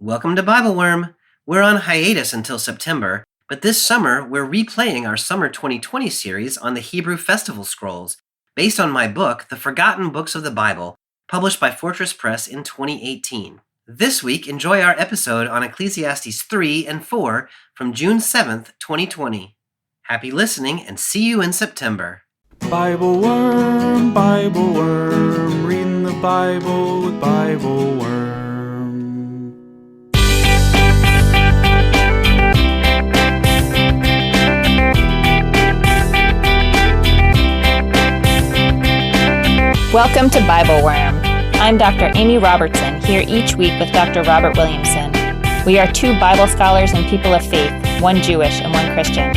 Welcome to BibleWorm. We're on hiatus until September, but this summer we're replaying our Summer 2020 series on the Hebrew Festival Scrolls, based on my book, The Forgotten Books of the Bible, published by Fortress Press in 2018. This week, enjoy our episode on Ecclesiastes 3 and 4 from June 7th, 2020. Happy listening and see you in September. BibleWorm, BibleWorm, reading the Bible with BibleWorm. Welcome to BibleWorm. I'm Dr. Amy Robertson, here each week with Dr. Robert Williamson. We are two Bible scholars and people of faith, one Jewish and one Christian.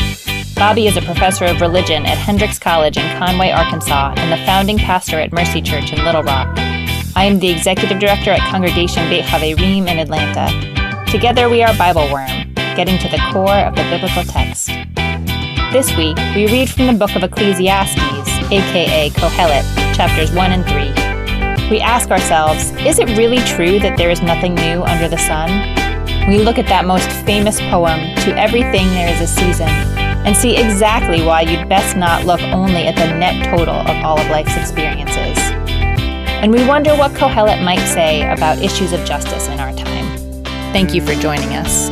Bobby is a professor of religion at Hendrix College in Conway, Arkansas, and the founding pastor at Mercy Church in Little Rock. I am the executive director at Congregation Beit Haverim in Atlanta. Together we are BibleWorm, getting to the core of the biblical text. This week, we read from the book of Ecclesiastes, aka Qohelet, chapters 1 and 3. We ask ourselves, is it really true that there is nothing new under the sun? We look at that most famous poem, To Everything There Is a Season, and see exactly why you'd best not look only at the net total of all of life's experiences. And we wonder what Qohelet might say about issues of justice in our time. Thank you for joining us.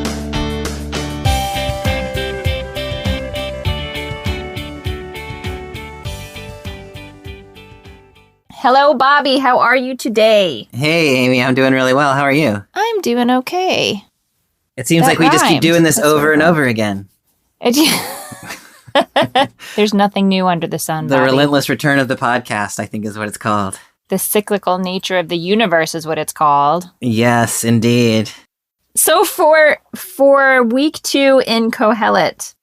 Hello, Bobby. How are you today? Hey, Amy, I'm doing really well. How are you? I'm doing okay. It seems like we just keep doing this over and over again. There's nothing new under the sun, The Bobby. relentless return of the podcast, I think is what it's called. The cyclical nature of the universe is what it's called. Yes, indeed. So for week 2 in Qohelet,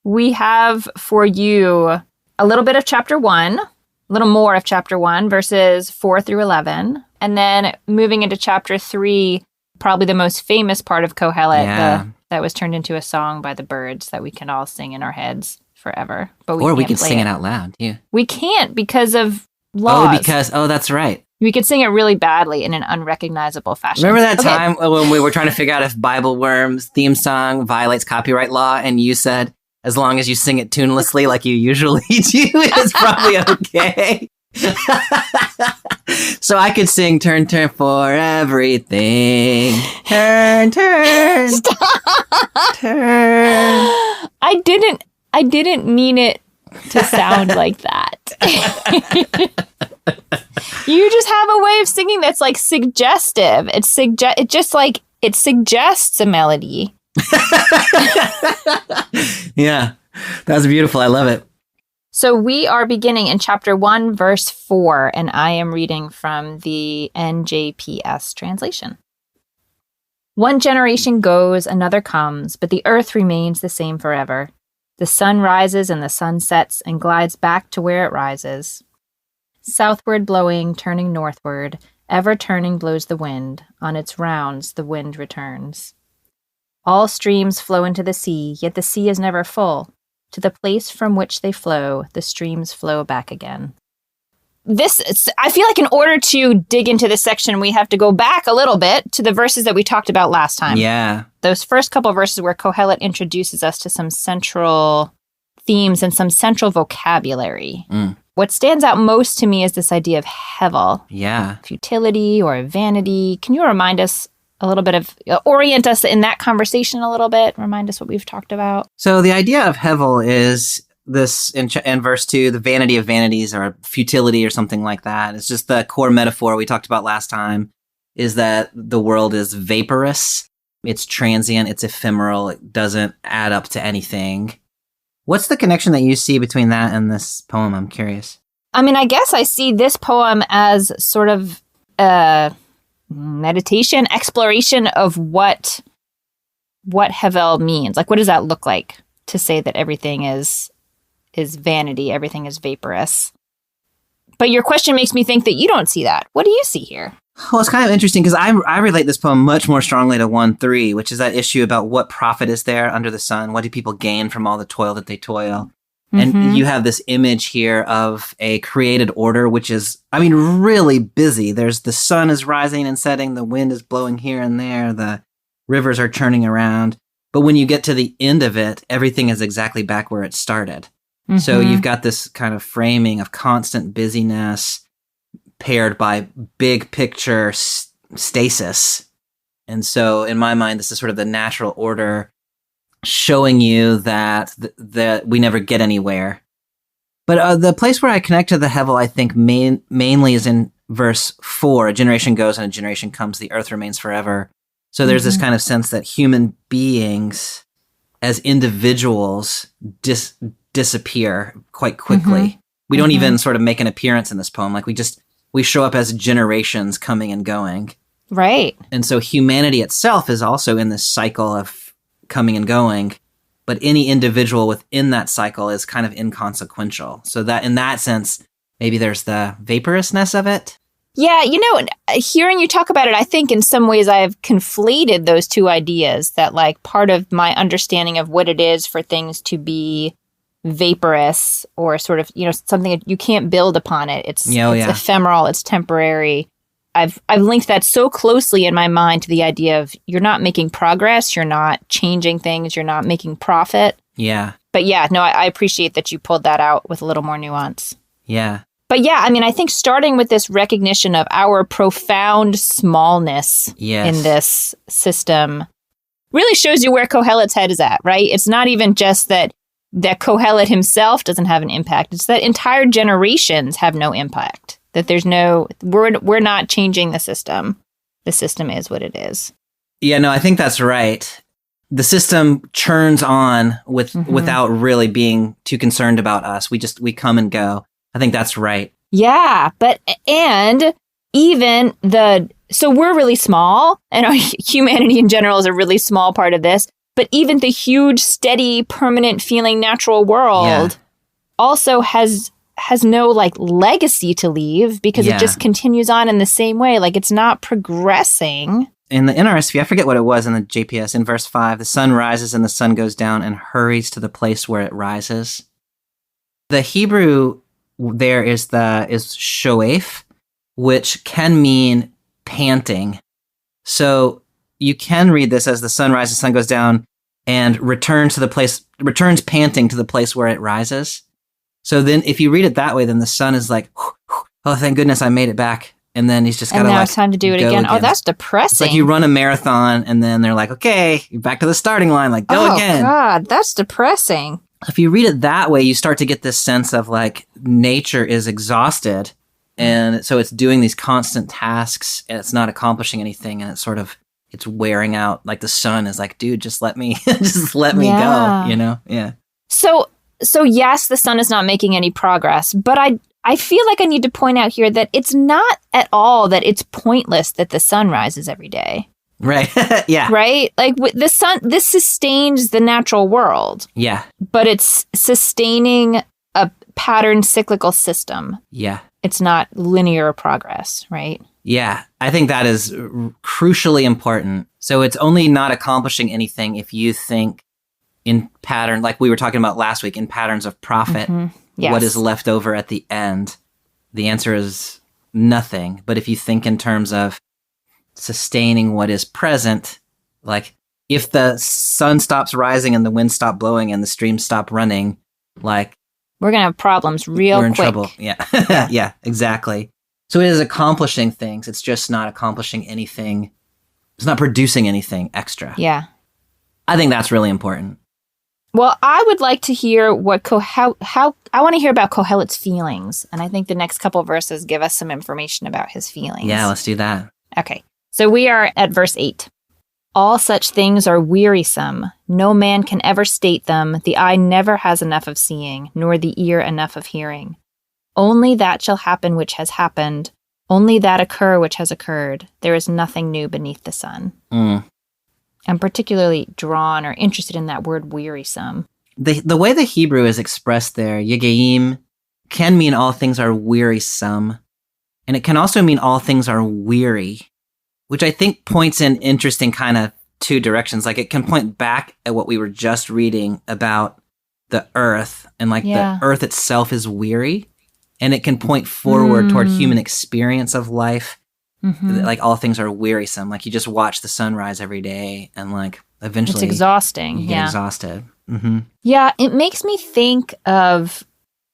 we have for you a little bit of chapter 1, a little more of chapter 1, verses 4 through 11. And then moving into chapter 3, probably the most famous part of Qohelet, that was turned into a song by the birds that we can all sing in our heads forever. But we can sing it out loud. Yeah. We can't because of laws. That's right. We could sing it really badly in an unrecognizable fashion. Remember that time when we were trying to figure out if BibleWorm's theme song violates copyright law, and you said, as long as you sing it tunelessly like you usually do, it's probably okay. So I could sing turn, turn for everything. Turn, turn. Stop. Turn. I didn't mean it to sound like that. You just have a way of singing that's like suggestive. It suggests a melody. Yeah, that was beautiful. I love it. So we are beginning in chapter 1, verse 4, and I am reading from the NJPS translation. One generation goes, another comes, but the earth remains the same forever. The sun rises and the sun sets and glides back to where it rises. Southward blowing, turning northward, ever turning blows the wind. On its rounds the wind returns. All streams flow into the sea, yet the sea is never full. To the place from which they flow, the streams flow back again. I feel like in order to dig into this section, we have to go back a little bit to the verses that we talked about last time. Yeah. Those first couple verses where Qohelet introduces us to some central themes and some central vocabulary. What stands out most to me is this idea of hevel. Yeah. Futility or vanity. Can you remind us a little bit of, orient us in that conversation a little bit? Remind us what we've talked about. So the idea of hevel is this, in verse 2, the vanity of vanities or futility or something like that. It's just the core metaphor we talked about last time, is that the world is vaporous. It's transient. It's ephemeral. It doesn't add up to anything. What's the connection that you see between that and this poem? I'm curious. I mean, I guess I see this poem as sort of meditation, exploration of what hevel means. Like, what does that look like to say that everything is vanity, everything is vaporous? But your question makes me think that you don't see that. What do you see here? Well, it's kind of interesting because I relate this poem much more strongly to 1:3, which is that issue about what profit is there under the sun? What do people gain from all the toil that they toil? And you have this image here of a created order, which is, I mean, really busy. There's the sun is rising and setting, the wind is blowing here and there, the rivers are churning around. But when you get to the end of it, everything is exactly back where it started. Mm-hmm. So you've got this kind of framing of constant busyness paired by big picture stasis. And so in my mind, this is sort of the natural order showing you that that we never get anywhere. But the place where I connect to the Hevel, I think, mainly is in verse 4. A generation goes and a generation comes, the earth remains forever. So there's this kind of sense that human beings as individuals disappear quite quickly. We don't even sort of make an appearance in this poem. Like we show up as generations coming and going. Right. And so humanity itself is also in this cycle of coming and going, but any individual within that cycle is kind of inconsequential. So that in that sense, maybe there's the vaporousness of it. Yeah, hearing you talk about it, I think in some ways I've conflated those two ideas, that like part of my understanding of what it is for things to be vaporous or sort of, something that you can't build upon it. It's ephemeral, it's temporary. I've linked that so closely in my mind to the idea of you're not making progress, you're not changing things, you're not making profit. Yeah. But I appreciate that you pulled that out with a little more nuance. Yeah. But I think starting with this recognition of our profound smallness in this system really shows you where Qohelet's head is at, right? It's not even just that Qohelet himself doesn't have an impact. It's that entire generations have no impact. That we're not changing the system. The system is what it is. Yeah, no, I think that's right. The system churns on without really being too concerned about us. We come and go. I think that's right. Yeah, and even so we're really small, and our humanity in general is a really small part of this, but even the huge, steady, permanent feeling natural world also has no legacy to leave because it just continues on in the same way. Like it's not progressing. In the NRSV, I forget what it was in the JPS, in verse 5, the sun rises and the sun goes down and hurries to the place where it rises. The Hebrew there is shoef, which can mean panting. So you can read this as the sun rises, the sun goes down, and returns panting to the place where it rises. So then if you read it that way, then the sun is like, oh, thank goodness I made it back. And then he's just got to now it's time to do it again. Oh, that's depressing. It's like you run a marathon and then they're like, okay, you're back to the starting line, go again. Oh God, that's depressing. If you read it that way, you start to get this sense of nature is exhausted. And so it's doing these constant tasks and it's not accomplishing anything. And it's wearing out. Like the sun is like, dude, just let me go, Yeah. So yes, the sun is not making any progress, but I feel like I need to point out here that it's not at all that it's pointless that the sun rises every day. Right. Yeah. Right? Like the sun, this sustains the natural world. Yeah. But it's sustaining a patterned cyclical system. Yeah. It's not linear progress, right? Yeah. I think that is crucially important. So it's only not accomplishing anything if you think in pattern, like we were talking about last week, in patterns of profit. Yes. What is left over at the end? The answer is nothing. But if you think in terms of sustaining what is present, like if the sun stops rising and the wind stop blowing and the streams stop running, we're going to have problems real quick. We're in trouble. Yeah. Yeah, exactly. So it is accomplishing things. It's just not accomplishing anything. It's not producing anything extra. Yeah. I think that's really important. Well, I would like to hear how I want to hear about Qohelet's feelings. And I think the next couple verses give us some information about his feelings. Yeah, let's do that. Okay. So we are at verse 8. All such things are wearisome. No man can ever state them. The eye never has enough of seeing, nor the ear enough of hearing. Only that shall happen which has happened. Only that occur which has occurred. There is nothing new beneath the sun. I'm particularly drawn or interested in that word wearisome. The way the Hebrew is expressed there, yegaim, can mean all things are wearisome. And it can also mean all things are weary, which I think points in interesting kind of two directions. Like it can point back at what we were just reading about the earth and the earth itself is weary. And it can point forward toward human experience of life Like all things are wearisome. Like you just watch the sunrise every day and like eventually it's exhausting. you get exhausted. Mm-hmm. Yeah, it makes me think of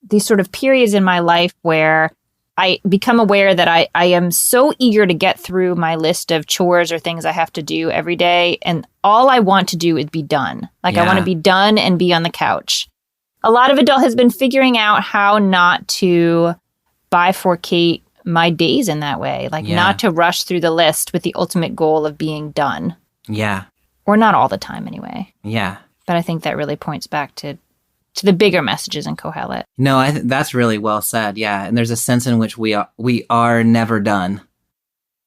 these sort of periods in my life where I become aware that I am so eager to get through my list of chores or things I have to do every day. And all I want to do is be done. Like I want to be done and be on the couch. A lot of adult has been figuring out how not to bifurcate my days in that way. Like not to rush through the list with the ultimate goal of being done. Yeah. Or not all the time anyway. Yeah. But I think that really points back to the bigger messages in Qohelet. No, that's really well said. Yeah, and there's a sense in which we are never done,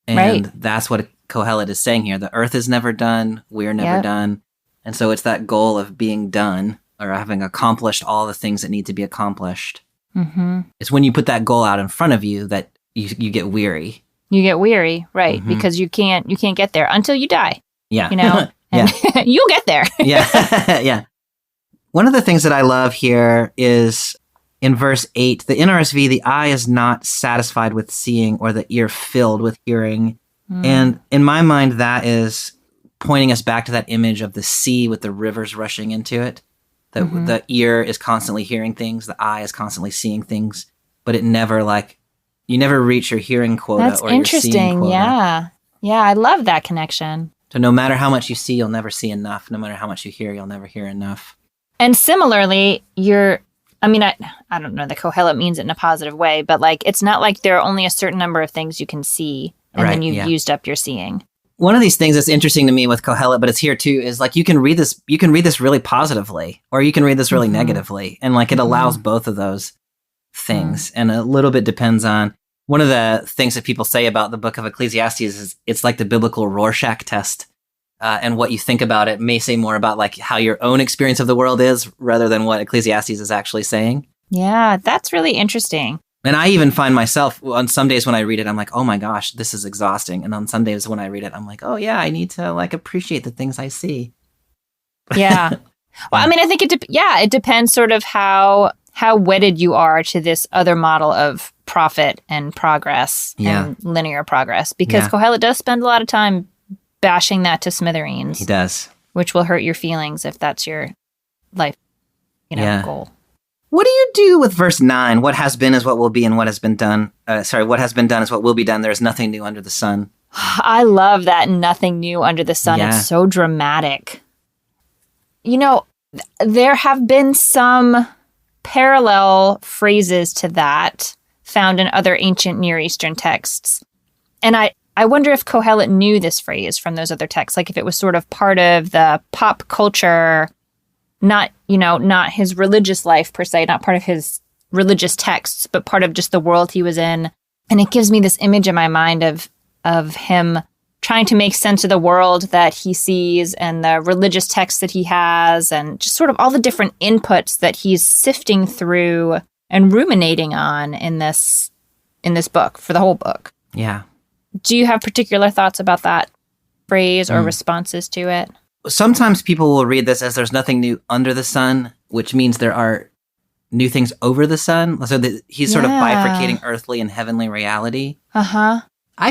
and that's what Qohelet is saying here. The earth is never done. We are never done, and so it's that goal of being done or having accomplished all the things that need to be accomplished. Mm-hmm. It's when you put that goal out in front of you that you get weary. You get weary, right? Mm-hmm. Because you can't get there until you die. Yeah, you know, and you'll get there. Yeah, yeah. One of the things that I love here is in verse 8, the NRSV, the eye is not satisfied with seeing or the ear filled with hearing. And in my mind, that is pointing us back to that image of the sea with the rivers rushing into it. The ear is constantly hearing things. The eye is constantly seeing things, but it never you never reach your hearing quota That's or your seeing quota. Yeah. Yeah, I love that connection. So no matter how much you see, you'll never see enough. No matter how much you hear, you'll never hear enough. And similarly, I don't know that Qohelet means it in a positive way, but like it's not like there are only a certain number of things you can see and then you've used up your seeing. One of these things that's interesting to me with Qohelet, but it's here too, is like you can read this really positively or you can read this really negatively. And like it allows both of those things. And a little bit depends on one of the things that people say about the book of Ecclesiastes is it's like the biblical Rorschach test. And what you think about it may say more about like how your own experience of the world is rather than what Ecclesiastes is actually saying. Yeah, that's really interesting. And I even find myself on some days when I read it, I'm like, oh my gosh, this is exhausting. And on some days when I read it, I'm like, oh yeah, I need to like appreciate the things I see. Yeah. Well, I mean, I think it depends sort of how wedded you are to this other model of profit and progress and linear progress. Because Qohelet does spend a lot of time bashing that to smithereens. He does. Which will hurt your feelings if that's your life, goal. What do you do with verse 9? What has been is what will be and what has been done. What has been done is what will be done. There is nothing new under the sun. I love that nothing new under the sun. Yeah. It's so dramatic. You know, there have been some parallel phrases to that found in other ancient Near Eastern texts. And I wonder if Qohelet knew this phrase from those other texts, like if it was sort of part of the pop culture, not his religious life per se, not part of his religious texts, but part of just the world he was in. And it gives me this image in my mind of him trying to make sense of the world that he sees and the religious texts that he has and just sort of all the different inputs that he's sifting through and ruminating on in this book, for the whole book. Yeah. Do you have particular thoughts about that phrase or responses to it? Sometimes people will read this as there's nothing new under the sun, which means there are new things over the sun. So he's sort of bifurcating earthly and heavenly reality. Uh-huh.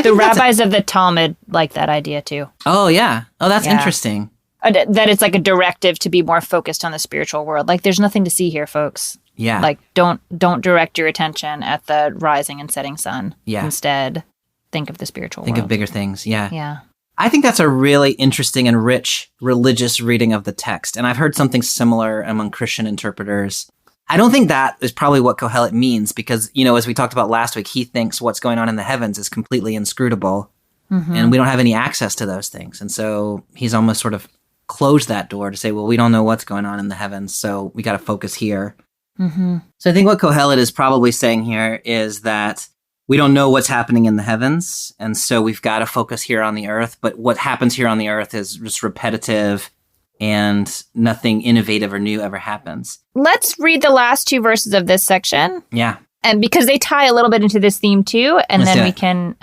The rabbis of the Talmud like that idea too. Oh, yeah. Oh, that's interesting. That it's like a directive to be more focused on the spiritual world. Like there's nothing to see here, folks. Yeah. Like don't direct your attention at the rising and setting sun. Yeah. Instead, think of the spiritual world. Think of bigger things. Yeah. Yeah. I think that's a really interesting and rich religious reading of the text. And I've heard something similar among Christian interpreters. I don't think that is probably what Qohelet means because, as we talked about last week, he thinks what's going on in the heavens is completely inscrutable and we don't have any access to those things. And so he's almost sort of closed that door to say, well, we don't know what's going on in the heavens, so we got to focus here. Mm-hmm. So I think what Qohelet is probably saying here is that we don't know what's happening in the heavens, and so we've got to focus here on the earth. But what happens here on the earth is just repetitive, and nothing innovative or new ever happens. Let's read the last two verses of this section. Yeah. And because they tie a little bit into this theme too, and then we can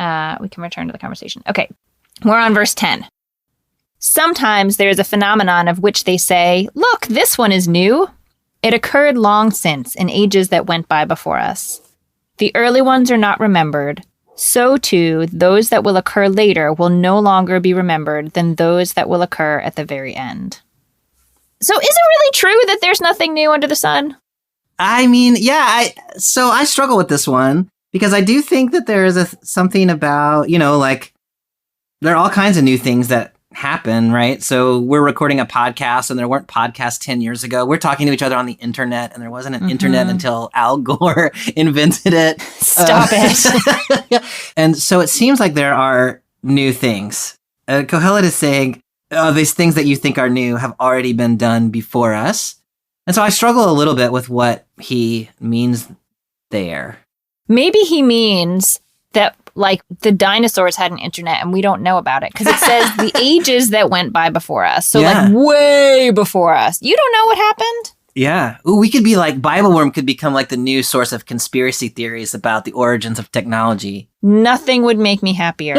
return to the conversation. Okay, we're on verse 10. Sometimes there is a phenomenon of which they say, look, this one is new. It occurred long since in ages that went by before us. The early ones are not remembered. so too those that will occur later will no longer be remembered than those that will occur at the very end. So is it really true that there's nothing new under the sun? I mean, yeah, so I struggle with this one because I do think that there is something about, like there are all kinds of new things that happen, right? So we're recording a podcast and there weren't podcasts 10 years ago. We're talking to each other on the internet and there wasn't an internet until Al Gore invented it. Stop it. And so it seems like there are new things. Qohelet is saying, these things that you think are new have already been done before us. And so I struggle a little bit with what he means there. Maybe he means that like the dinosaurs had an internet and we don't know about it because it says the ages that went by before us. So like way before us. You don't know what happened? Yeah. Ooh, we could be like, BibleWorm could become like the new source of conspiracy theories about the origins of technology. Nothing would make me happier.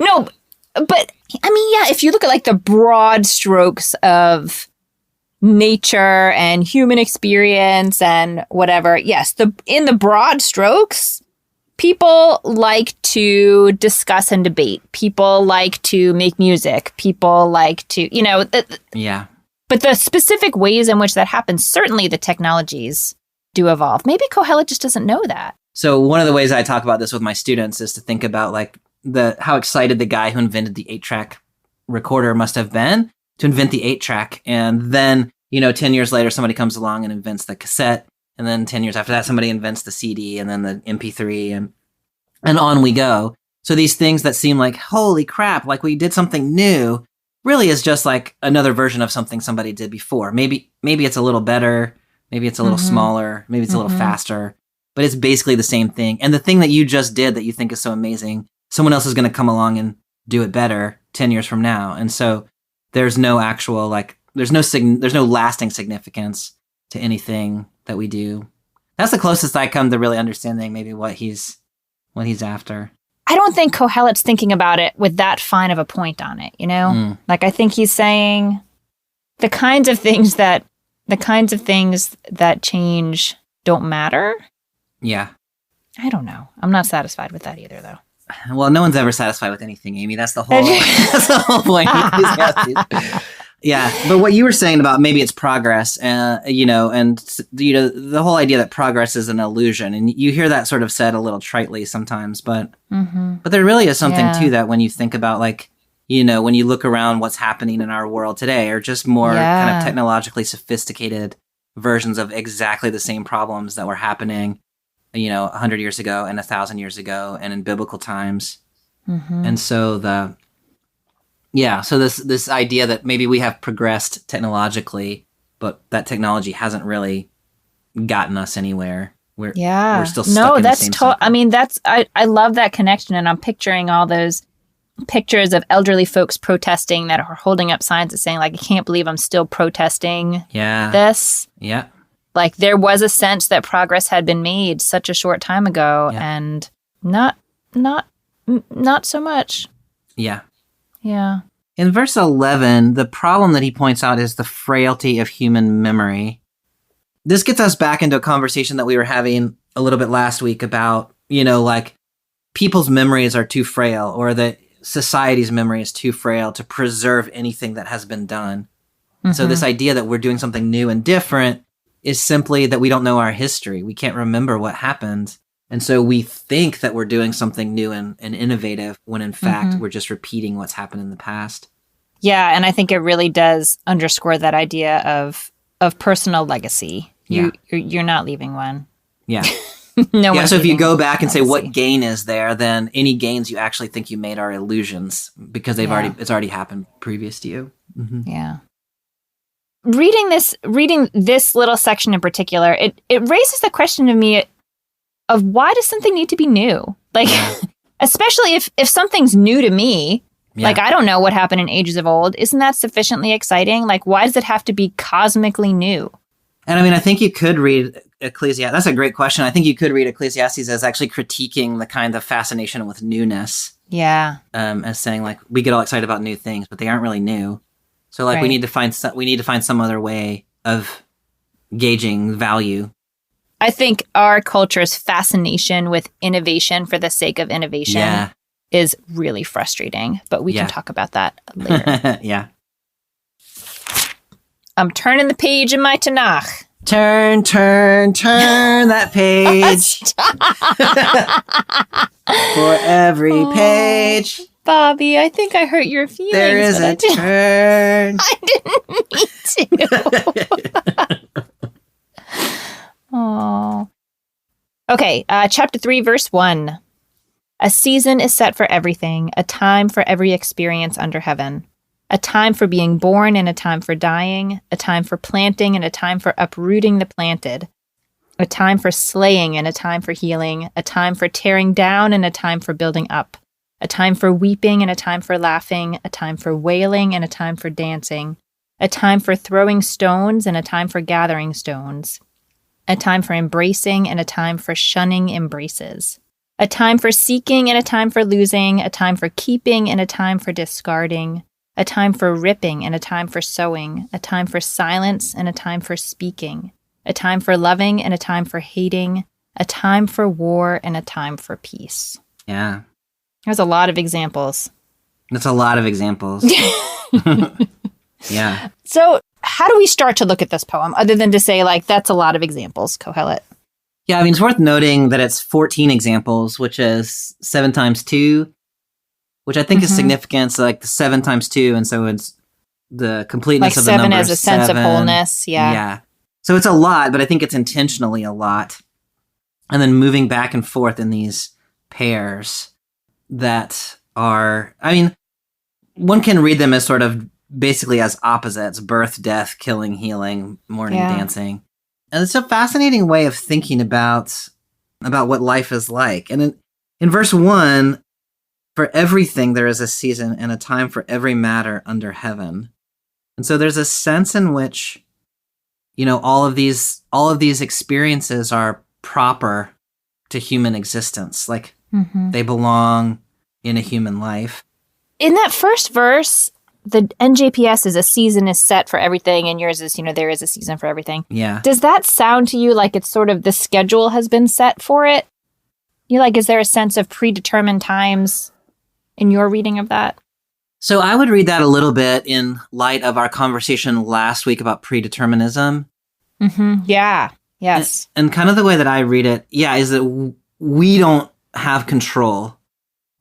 No, but I mean, yeah, if you look at like the broad strokes of nature and human experience and whatever, yes, in the broad strokes, people like to discuss and debate. People like to make music. People like to, yeah. But the specific ways in which that happens, certainly the technologies do evolve. Maybe Qohelet just doesn't know that. So one of the ways I talk about this with my students is to think about like how excited the guy who invented the 8-track recorder must have been to invent the 8-track. And then, 10 years later, somebody comes along and invents the cassette. And then 10 years after that, somebody invents the CD and then the MP3 and on we go. So these things that seem like, holy crap, like we did something new, really is just like another version of something somebody did before. Maybe it's a little better. Maybe it's a little smaller. Maybe it's a little faster. But it's basically the same thing. And the thing that you just did that you think is so amazing, someone else is going to come along and do it better 10 years from now. And so there's no actual, like, there's no lasting significance to anything that we do. That's the closest I come to really understanding maybe what he's after. I don't think Qohelet's thinking about it with that fine of a point on it, Like, I think he's saying the kinds of things that change don't matter. Yeah. I don't know. I'm not satisfied with that either, though. Well, no one's ever sasatisfied with anything, Amy. That's the whole point. Yeah, but what you were saying about maybe it's progress, and the whole idea that progress is an illusion, and you hear that sort of said a little tritely sometimes, but there really is something to that when you think about like, when you look around what's happening in our world today, or just more kind of technologically sophisticated versions of exactly the same problems that were happening 100 years ago and 1,000 years ago and in biblical times. And so so this idea that maybe we have progressed technologically, but that technology hasn't really gotten us anywhere. We're still stuck in the same cycle. I mean, I love that connection, and I'm picturing all those pictures of elderly folks protesting that are holding up signs that saying like, I can't believe I'm still protesting this. Yeah. Like there was a sense that progress had been made such a short time ago, and not so much. Yeah. Yeah. In verse 11, the problem that he points out is the frailty of human memory. This gets us back into a conversation that we were having a little bit last week about, like people's memories are too frail, or that society's memory is too frail to preserve anything that has been done. So this idea that we're doing something new and different is simply that we don't know our history. We can't remember what happened. And so we think that we're doing something new and innovative when in fact we're just repeating what's happened in the past. Yeah, and I think it really does underscore that idea of personal legacy. You're not leaving one. Yeah. So if you go back and say what gain is there, then any gains you actually think you made are illusions because it's already happened previous to you. Yeah. Reading this little section in particular, it raises the question to me of why does something need to be new? Like, especially if something's new to me, like I don't know what happened in ages of old. Isn't that sufficiently exciting? Like, why does it have to be cosmically new? And I mean, I think you could read Ecclesiastes. That's a great question. I think you could read Ecclesiastes as actually critiquing the kind of fascination with newness. Yeah. As saying like, we get all excited about new things, but they aren't really new. So like we need to find some other way of gauging value. I think our culture's fascination with innovation for the sake of innovation is really frustrating, but we can talk about that later. Yeah. I'm turning the page in my Tanakh. Turn that page. For every page. Bobby, I think I hurt your feelings. There is a turn. I didn't mean to. Oh. Okay, chapter 3, verse 1. A season is set for everything, a time for every experience under heaven. A time for being born and a time for dying, a time for planting and a time for uprooting the planted, a time for slaying and a time for healing, a time for tearing down and a time for building up, a time for weeping and a time for laughing, a time for wailing and a time for dancing, a time for throwing stones and a time for gathering stones, a time for embracing and a time for shunning embraces, a time for seeking and a time for losing, a time for keeping and a time for discarding, a time for ripping and a time for sewing, a time for silence and a time for speaking, a time for loving and a time for hating, a time for war and a time for peace. Yeah. There's a lot of examples. That's a lot of examples. Yeah. So how do we start to look at this poem other than to say, like, that's a lot of examples, Qohelet? Yeah, I mean, it's worth noting that it's 14 examples, which is 7 times 2, which I think is significant. So, like, the 7 times 2, and so it's the completeness like of the number. Like 7 as a sense of wholeness, Yeah. So it's a lot, but I think it's intentionally a lot. And then moving back and forth in these pairs that are, I mean, one can read them as sort of basically as opposites: birth, death, killing, healing, mourning, dancing. And it's a fascinating way of thinking about what life is like. And in verse 1, for everything there is a season and a time for every matter under heaven. And so there's a sense in which, you know, all of these experiences are proper to human existence. Like they belong in a human life. In that first verse, the NJPS is a season is set for everything, and yours is, you know, there is a season for everything. Yeah. Does that sound to you like it's sort of the schedule has been set for it? You're like, is there a sense of predetermined times in your reading of that? So I would read that a little bit in light of our conversation last week about predeterminism. Yeah. Yes. And kind of the way that I read it, is that we don't have control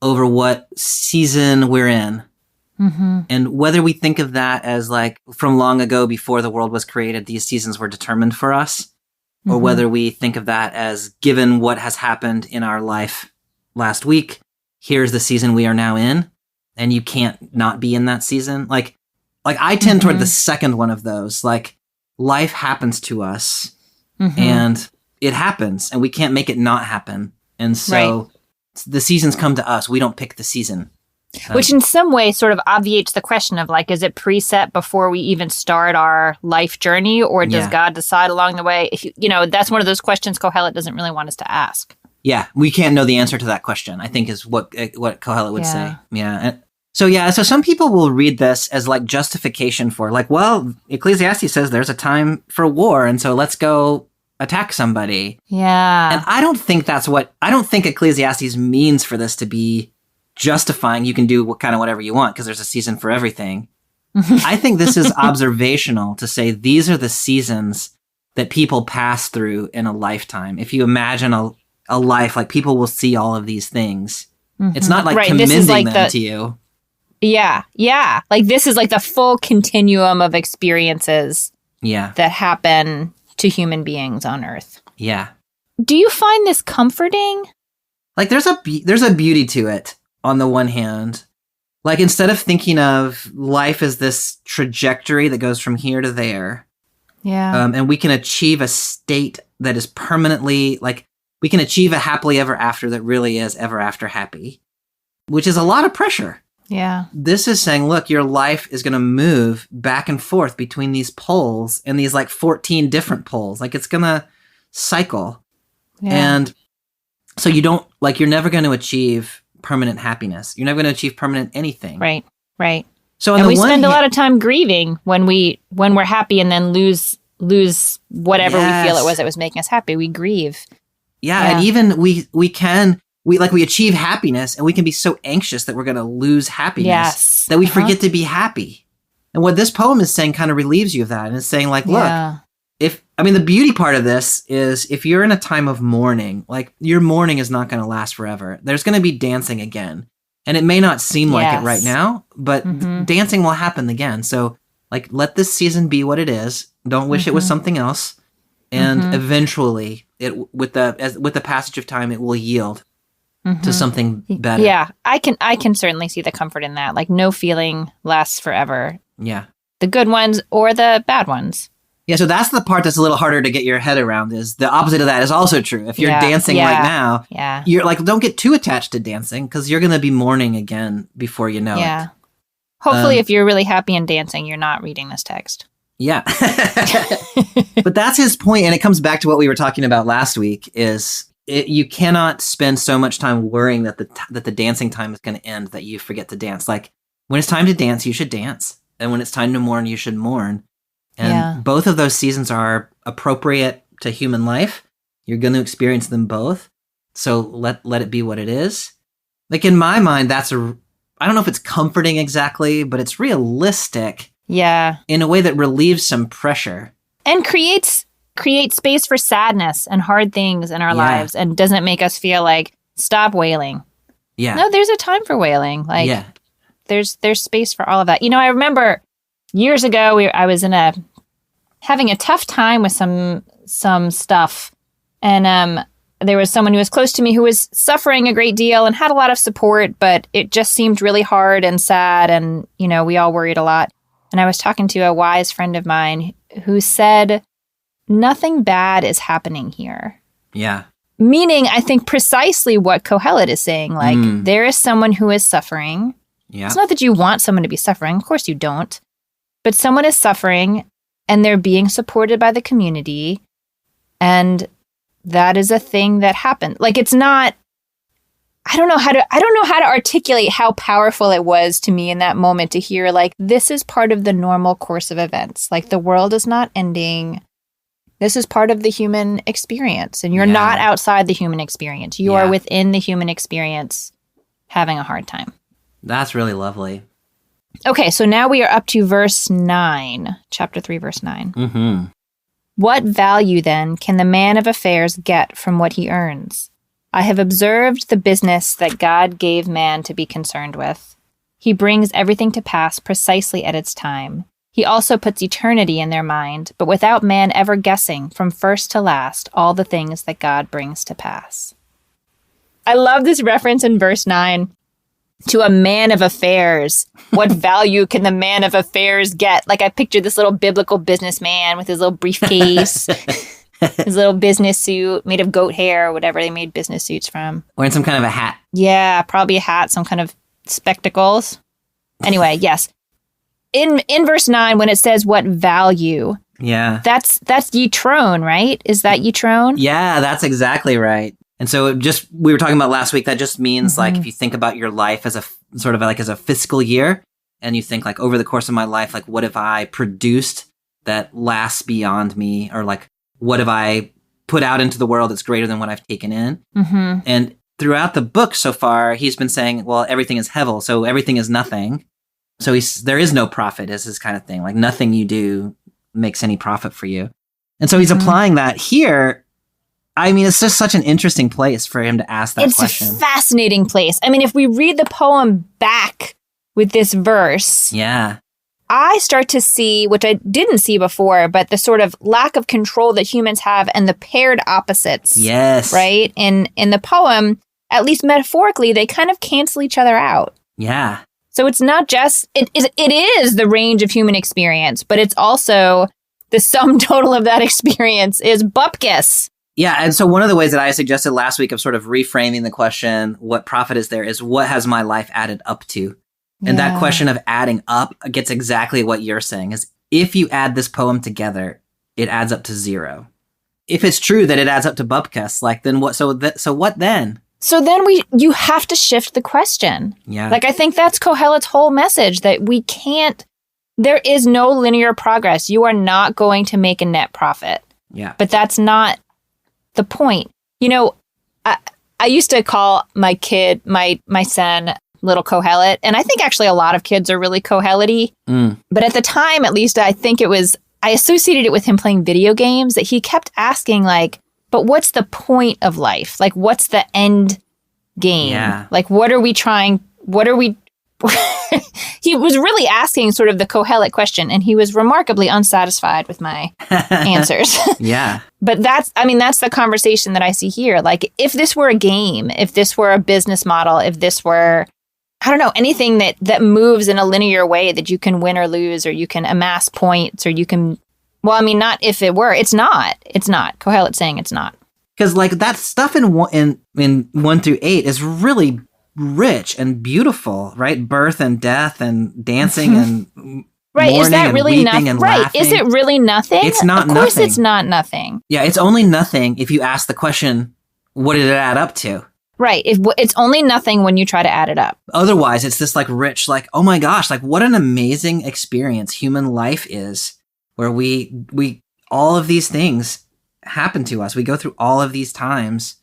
over what season we're in. And whether we think of that as like from long ago before the world was created, these seasons were determined for us, or whether we think of that as given what has happened in our life last week, here's the season we are now in, and you can't not be in that season. Like I tend toward the second one of those. Like, life happens to us, and it happens, and we can't make it not happen. And so the seasons come to us. We don't pick the season. Which in some way sort of obviates the question of, like, is it preset before we even start our life journey, or does God decide along the way? If you know, that's one of those questions Qohelet doesn't really want us to ask. Yeah, we can't know the answer to that question, I think, is what Qohelet would say. Yeah. So some people will read this as like justification for, like, well, Ecclesiastes says there's a time for war, and so let's go attack somebody. Yeah. And I don't think Ecclesiastes means for this to be justifying you can do whatever you want because there's a season for everything. I think this is observational to say these are the seasons that people pass through in a lifetime. If you imagine a life, like, people will see all of these things. It's not like commending them to you. Yeah. Yeah. Like, this is like the full continuum of experiences that happen to human beings on Earth. Yeah. Do you find this comforting? Like, there's a beauty to it. On the one hand, like, instead of thinking of life as this trajectory that goes from here to there, and we can achieve a state that is permanently, like, we can achieve a happily ever after that really is ever after happy, which is a lot of pressure. Yeah. This is saying, look, your life is going to move back and forth between these poles and these, like, 14 different poles. Like, it's going to cycle. Yeah. And so you're never going to achieve permanent happiness. You're never going to achieve permanent anything. Right. Right. So we spend a lot of time grieving when we're happy and then lose lose whatever we feel it Yes. was that was making us happy. We grieve. Yeah, and even we achieve happiness, and we can be so anxious that we're going to lose happiness Yes. that we forget to be happy. And what this poem is saying kind of relieves you of that, and it's saying like, look, Yeah. the beauty part of this is if you're in a time of mourning, like your mourning is not going to last forever. There's going to be dancing again, and it may not seem like it Yes. right now, but dancing will happen again. So like, let this season be what it is. Don't wish it was something else. And eventually, with the passage of time, it will yield to something better. Yeah, I can certainly see the comfort in that. Like, no feeling lasts forever. Yeah. The good ones or the bad ones. Yeah, so that's the part that's a little harder to get your head around. Is the opposite of that is also true. If you're Yeah, dancing yeah, right now, yeah. you're like, don't get too attached to dancing because you're going to be mourning again before you know Yeah. it. Hopefully, if you're really happy and dancing, you're not reading this text. Yeah. But that's his point, and it comes back to what we were talking about last week, you cannot spend so much time worrying that the dancing time is going to end that you forget to dance. Like, when it's time to dance, you should dance. And when it's time to mourn, you should mourn. And both of those seasons are appropriate to human life. You're going to experience them both. So let it be what it is. Like, in my mind, I don't know if it's comforting exactly, but it's realistic. Yeah. In a way that relieves some pressure. And creates space for sadness and hard things in our lives, and doesn't make us feel like, stop wailing. Yeah. No, there's a time for wailing. Like, there's space for all of that. I remember years ago, I was having a tough time with some stuff, and there was someone who was close to me who was suffering a great deal and had a lot of support, but it just seemed really hard and sad, and we all worried a lot. And I was talking to a wise friend of mine who said, nothing bad is happening here. Yeah. Meaning, I think precisely what Qohelet is saying. Like, there is someone who is suffering. Yeah. It's not that you want someone to be suffering. Of course you don't. But someone is suffering, and they're being supported by the community. And that is a thing that happened. Like, it's not... I don't know how to articulate how powerful it was to me in that moment to hear, like, this is part of the normal course of events. Like, the world is not ending. This is part of the human experience, and you're not outside the human experience. You are within the human experience having a hard time. That's really lovely. Okay, so now we are up to verse 9, chapter 3, verse 9. Mm-hmm. What value, then, can the man of affairs get from what he earns? I have observed the business that God gave man to be concerned with. He brings everything to pass precisely at its time. He also puts eternity in their mind, but without man ever guessing from first to last all the things that God brings to pass. I love this reference in verse 9 to a man of affairs. What value can the man of affairs get? Like, I picture this little biblical businessman with his little briefcase. His little business suit made of goat hair or whatever they made business suits from. Wearing some kind of a hat. Yeah, probably a hat, some kind of spectacles. Anyway, yes. In verse 9, when it says what value, that's yitron, right? Is that yitron? Yeah, that's exactly right. And so we were talking about last week, that just means like, if you think about your life as a sort of like as a fiscal year, and you think like, over the course of my life, like, what have I produced that lasts beyond me? Or like, what have I put out into the world that's greater than what I've taken in? Mm-hmm. And throughout the book so far, he's been saying, well, everything is hevel, so everything is nothing. So there is no profit, is his kind of thing. Like, nothing you do makes any profit for you. And so he's applying that here. I mean, it's just such an interesting place for him to ask that question. It's a fascinating place. I mean, if we read the poem back with this verse, I start to see, which I didn't see before, but the sort of lack of control that humans have and the paired opposites. Yes. Right? In the poem, at least metaphorically, they kind of cancel each other out. Yeah. So it's not just, it is the range of human experience, but it's also the sum total of that experience is bupkis. Yeah, and so one of the ways that I suggested last week of sort of reframing the question, what profit is there, is what has my life added up to? And that question of adding up gets exactly what you're saying, is if you add this poem together, it adds up to 0. If it's true that it adds up to bupkis, like, then what? So what then? So then you have to shift the question. Yeah. Like, I think that's Qohelet's whole message, that we can't There is no linear progress. You are not going to make a net profit. Yeah. But that's not the point. You know, I used to call my kid, my son, little Qohelet. And I think actually a lot of kids are really Qohelet-y. But at the time, at least, I think I associated it with him playing video games, that he kept asking, like, but what's the point of life? Like, what's the end game? Yeah. Like, he was really asking sort of the Qohelet question, and he was remarkably unsatisfied with my answers. Yeah. But that's the conversation that I see here. Like, if this were a game, if this were a business model, if this were, I don't know, anything that moves in a linear way that you can win or lose, or you can amass points, or you can, well, I mean, not if it were. It's not. Qohelet's saying it's not. Because like that stuff in 1 through 8 is really rich and beautiful, right? Birth and death and dancing and right. Is that really nothing? Right. Laughing. Is it really nothing? It's not nothing. Of course it's not nothing. Yeah, it's only nothing if you ask the question, what did it add up to? Right. It's only nothing when you try to add it up. Otherwise, it's this like rich, like, oh my gosh, like what an amazing experience human life is, where we all of these things happen to us. We go through all of these times.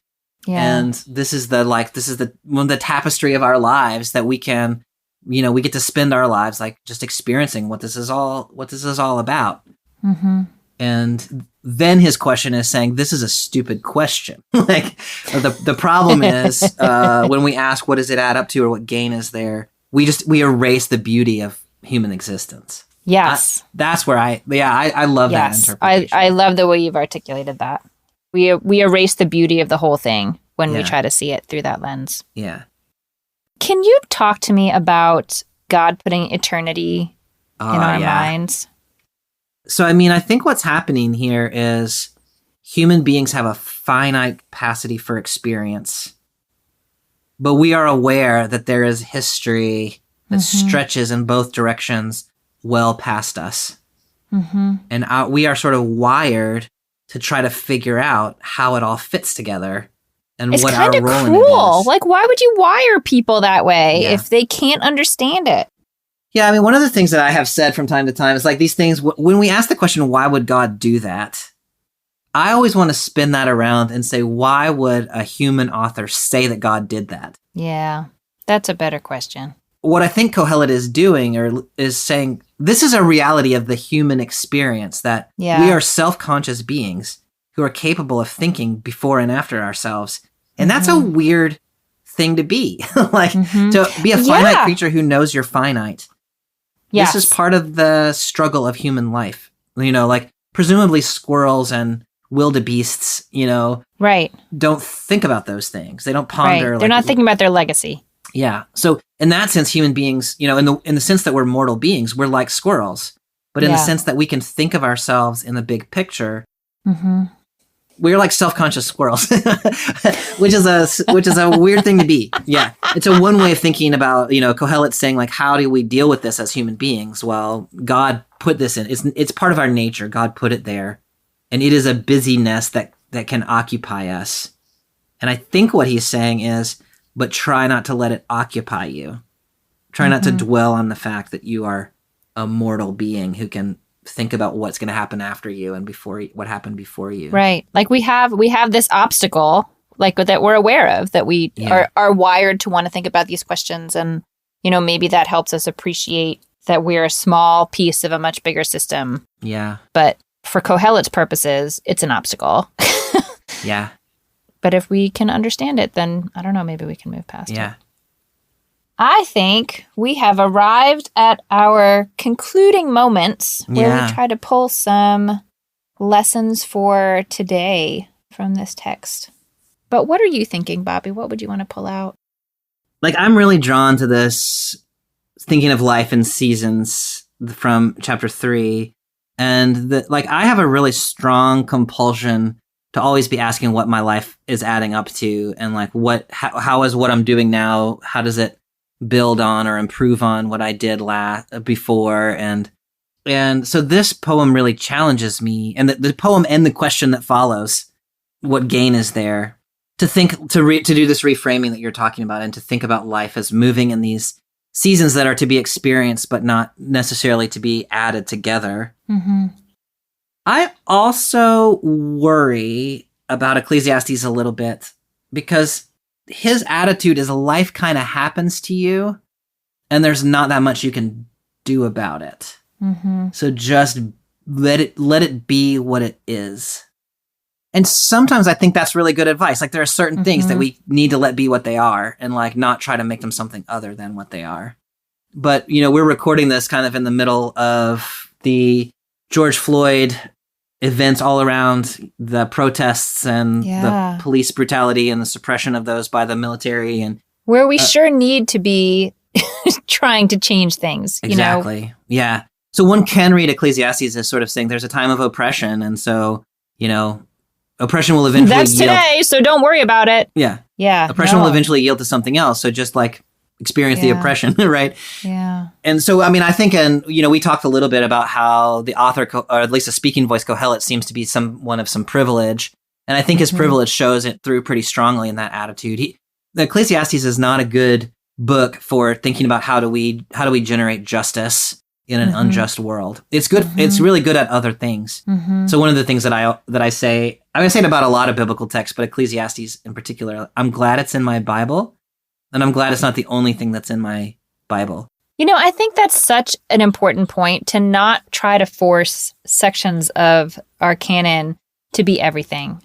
Yeah. And this is one of the tapestry of our lives that we can, we get to spend our lives like just experiencing what this is all about. Mm-hmm. And then his question is saying, this is a stupid question. Like the problem is when we ask, what does it add up to, or what gain is there? We erase the beauty of human existence. Yes. That's where I love that interpretation. I love the way you've articulated that. We erase the beauty of the whole thing when we try to see it through that lens. Yeah. Can you talk to me about God putting eternity in our minds? So, I mean, I think what's happening here is human beings have a finite capacity for experience, but we are aware that there is history that stretches in both directions well past us. Mm-hmm. And we are sort of wired to try to figure out how it all fits together and what our role in it is. It's kind of cruel. Like, why would you wire people that way if they can't understand it? Yeah, I mean, one of the things that I have said from time to time is like these things, when we ask the question, why would God do that? I always want to spin that around and say, why would a human author say that God did that? Yeah, that's a better question. What I think Qohelet is doing is saying, this is a reality of the human experience, that we are self-conscious beings who are capable of thinking before and after ourselves. And that's a weird thing to be. Like, to be a finite creature who knows you're finite. Yes. This is part of the struggle of human life. Like presumably squirrels and wildebeests, right, don't think about those things. They don't ponder. Right. They're not thinking about their legacy. Yeah. So in that sense, human beings, in the sense that we're mortal beings, we're like squirrels. But in the sense that we can think of ourselves in the big picture, we're like self-conscious squirrels, which is a weird thing to be. Yeah. It's a one way of thinking about, Qohelet saying like, how do we deal with this as human beings? Well, God put this in. It's part of our nature. God put it there. And it is a busyness that can occupy us. And I think what he's saying is, but try not to let it occupy you. Try not to dwell on the fact that you are a mortal being who can think about what's going to happen after you and what happened before you. Right. Like we have this obstacle, like that we're aware of, that we are wired to want to think about these questions. And, maybe that helps us appreciate that we're a small piece of a much bigger system. Yeah. But for Qohelet's purposes, it's an obstacle. Yeah. But if we can understand it, then I don't know, maybe we can move past it. Yeah. I think we have arrived at our concluding moments where we try to pull some lessons for today from this text. But what are you thinking, Bobby? What would you want to pull out? Like, I'm really drawn to this thinking of life in seasons from chapter 3. And I have a really strong compulsion to always be asking what my life is adding up to, and like how is what I'm doing now, how does it build on or improve on what I did before, and so this poem really challenges me, and the poem and the question that follows, what gain is there, to think to do this reframing that you're talking about, and to think about life as moving in these seasons that are to be experienced, but not necessarily to be added together. Mm-hmm. I also worry about Ecclesiastes a little bit because his attitude is life kind of happens to you and there's not that much you can do about it. Mm-hmm. So just let it be what it is. And sometimes I think that's really good advice. Like there are certain things that we need to let be what they are and like not try to make them something other than what they are. But, you know, we're recording this kind of in the middle of the George Floyd events all around, the protests and the police brutality and the suppression of those by the military, and where we sure need to be trying to change things. Exactly. You know? Yeah. So one can read Ecclesiastes as sort of saying there's a time of oppression, and so, you know, oppression will eventually That's yield. today, so don't worry about it. Yeah. Yeah. Oppression will eventually yield to something else. So just like experience the oppression, right? Yeah. And so, I mean, I think, and you know, we talked a little bit about how the author, or at least a speaking voice, Qohelet, seems to be one of some privilege, and I think his privilege shows it through pretty strongly in that attitude. The Ecclesiastes is not a good book for thinking about how do we generate justice in an unjust world. It's good. It's really good at other things. So one of the things that I say it about a lot of biblical texts, but Ecclesiastes in particular, I'm glad it's in my Bible. And I'm glad it's not the only thing that's in my Bible. You know, I think that's such an important point, to not try to force sections of our canon to be everything.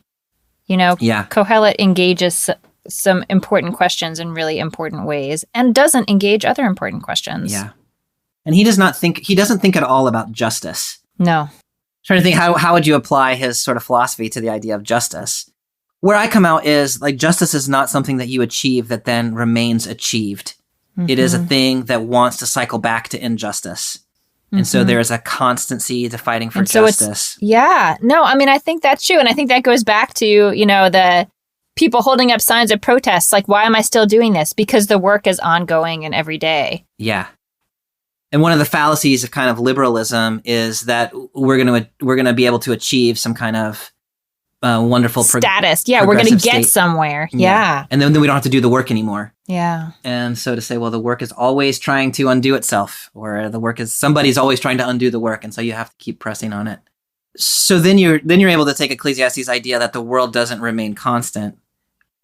You know, Qohelet engages some important questions in really important ways and doesn't engage other important questions. Yeah. And he doesn't think at all about justice. No. I'm trying to think, how would you apply his sort of philosophy to the idea of justice? Where I come out is like justice is not something that you achieve that then remains achieved. It is a thing that wants to cycle back to injustice. And so there is a constancy to fighting for justice. No, I mean, I think that's true. And I think that goes back to, you know, the people holding up signs of protest. Like, why am I still doing this? Because the work is ongoing and every day. Yeah. And one of the fallacies of kind of liberalism is that we're going to be able to achieve some kind of wonderful status. We're going to get somewhere. Yeah. And then we don't have to do the work anymore. Yeah. And so to say, well, the work is always trying to undo itself, or somebody's always trying to undo the work. And so you have to keep pressing on it. So then you're able to take Ecclesiastes' idea that the world doesn't remain constant.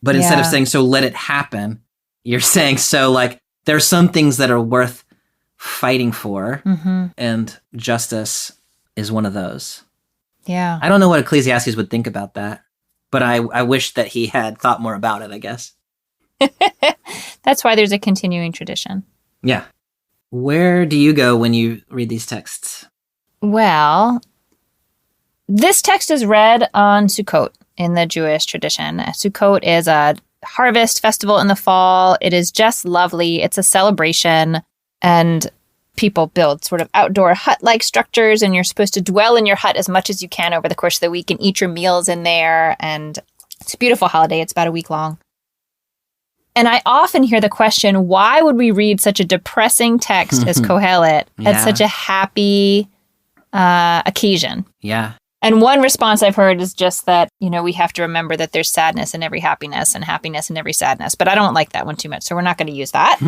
But instead of saying, so let it happen, you're saying, so like, there are some things that are worth fighting for. And justice is one of those. Yeah. I don't know what Ecclesiastes would think about that, but I wish that he had thought more about it, I guess. That's why there's a continuing tradition. Yeah. Where do you go when you read these texts? Well, this text is read on Sukkot in the Jewish tradition. Sukkot is a harvest festival in the fall. It is just lovely. It's a celebration, and people build sort of outdoor hut-like structures, and you're supposed to dwell in your hut as much as you can over the course of the week and eat your meals in there. And it's a beautiful holiday. It's about a week long. And I often hear the question, why would we read such a depressing text as Qohelet at such a happy occasion? Yeah. And one response I've heard is just that, you know, we have to remember that there's sadness in every happiness and happiness in every sadness. But I don't like that one too much, so we're not going to use that.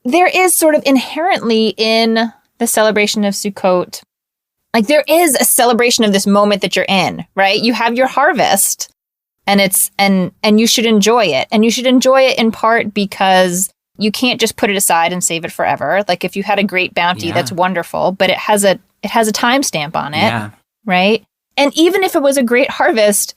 There is sort of inherently in the celebration of Sukkot, like there is a celebration of this moment that you're in, right? You have your harvest, and it's and you should enjoy it. And you should enjoy it in part because you can't just put it aside and save it forever. Like if you had a great bounty, that's wonderful, but it has a timestamp on it, right? And even if it was a great harvest,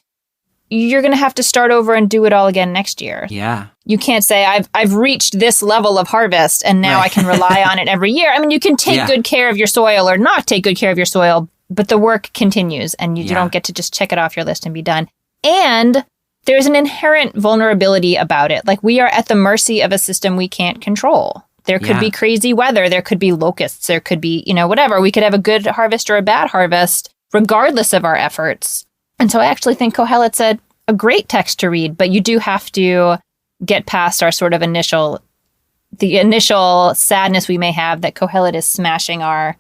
you're going to have to start over and do it all again next year. Yeah. You can't say, I've reached this level of harvest and now I can rely on it every year. I mean, you can take good care of your soil or not take good care of your soil, but the work continues and you don't get to just check it off your list and be done. And there's an inherent vulnerability about it. Like we are at the mercy of a system we can't control. There could be crazy weather. There could be locusts. There could be, you know, whatever. We could have a good harvest or a bad harvest, regardless of our efforts. And so I actually think Qohelet's a great text to read, but you do have to get past our sort of initial sadness we may have that Qohelet is smashing our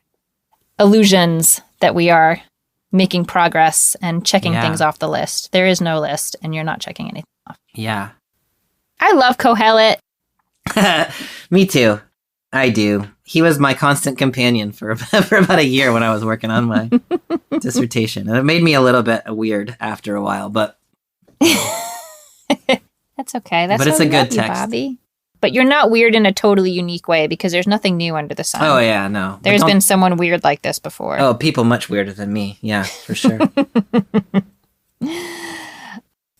illusions that we are making progress and checking things off the list. There is no list, and you're not checking anything off. Yeah. I love Qohelet. Me too. I do. He was my constant companion for about a year when I was working on my dissertation. And it made me a little bit weird after a while, but... That's okay. That's But it's how a we good love you, text. Bobby. But you're not weird in a totally unique way because there's nothing new under the sun. Oh, yeah, no. But There's been someone weird like this before. Oh, people much weirder than me. Yeah, for sure.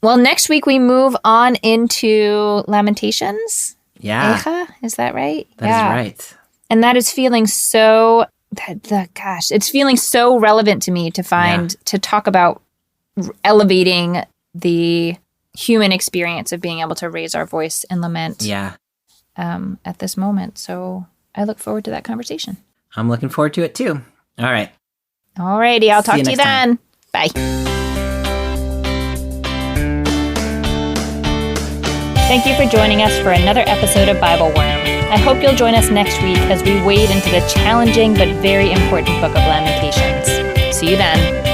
Well, next week we move on into Lamentations. Yeah, Echa, is that right? that is right. And that is feeling so, it's feeling so relevant to me to to talk about elevating the human experience of being able to raise our voice and lament at this moment. So I look forward to that conversation. I'm looking forward to it too. All right. Alrighty, I'll talk to you next time. then. Bye. Thank you for joining us for another episode of BibleWorm. I hope you'll join us next week as we wade into the challenging but very important book of Lamentations. See you then.